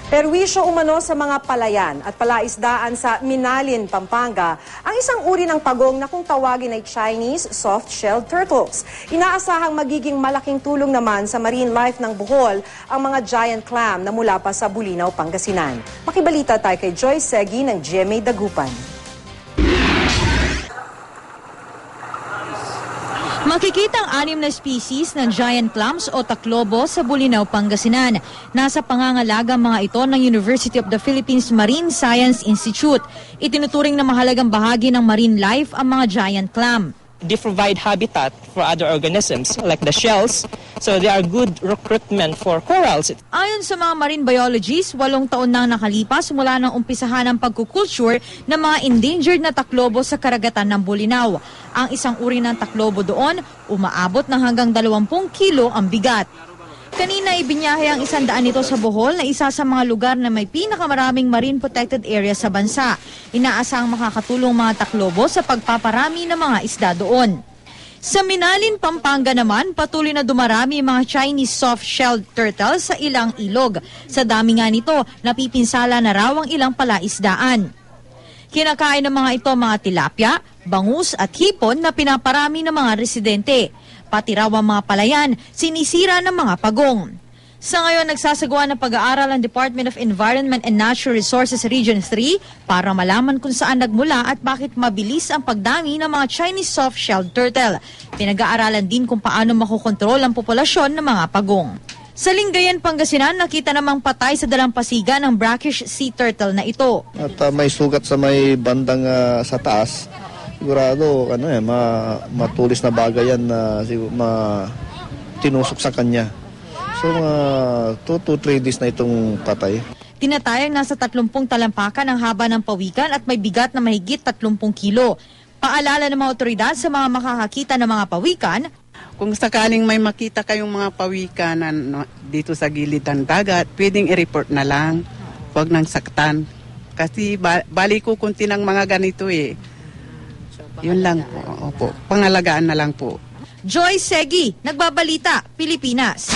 Perwisyo umano sa mga palayan at palaisdaan sa Minalin, Pampanga ang isang uri ng pagong na kung tawagin ay Chinese soft-shelled turtles. Inaasahang magiging malaking tulong naman sa marine life ng Bohol ang mga giant clam na mula pa sa Bulinaw, Pangasinan. Makibalita tayo kay Joy Segi ng GMA Dagupan. Makikita ang 6 na species ng giant clams o taklobo sa Bulinaw, Pangasinan. Nasa pangangalaga mga ito ng University of the Philippines Marine Science Institute. Itinuturing na mahalagang bahagi ng marine life ang mga giant clam. They provide habitat for other organisms like the shells, so they are good recruitment for corals. Ayon sa mga marine biologists, 8 taon nang nakalipas mula nang umpisahan ang pagkukulture ng mga endangered na taklobo sa karagatan ng Bulinaw. Ang isang uri ng taklobo doon, umaabot ng hanggang 20 kilo ang bigat. Kanina ibinyahe ang 100 nito sa Bohol na isa sa mga lugar na may pinakamaraming marine protected area sa bansa. Inaasahang makakatulong mga taklobo sa pagpaparami ng mga isda doon. Sa Minalin, Pampanga naman, patuloy na dumarami mga Chinese soft-shelled turtles sa ilang ilog. Sa dami nga nito, napipinsala na raw ang ilang palaisdaan. Kinakain ng mga ito mga tilapia, bangus at hipon na pinaparami ng mga residente. Pati raw ang mga palayan, sinisira ng mga pagong. Sa ngayon, nagsasagawa ng pag-aaral ang Department of Environment and Natural Resources Region 3 para malaman kung saan nagmula at bakit mabilis ang pagdami ng mga Chinese soft-shelled turtle. Pinag-aaralan din kung paano makokontrol ang populasyon ng mga pagong. Sa Lingayen, Pangasinan, nakita namang patay sa dalampasigan ng brackish sea turtle na ito. At may sugat sa may bandang sa taas. Sigurado, matulis na bagay yan na tinusok sa kanya. So, 2 to 3 days na itong patay. Tinatayang nasa 30 talampakan ang haba ng pawikan at may bigat na mahigit 30 kilo. Paalala ng mga otoridad sa mga makakakita ng mga pawikan, kung sakaling may makita kayong mga pawikanan dito sa gilid ng dagat, pwedeng i-report na lang. Huwag nang saktan. Kasi bali ko kunti ng mga ganito eh. Yun lang po. Opo. Pangalagaan na lang po. Joy Segi, Nagbabalita, Pilipinas.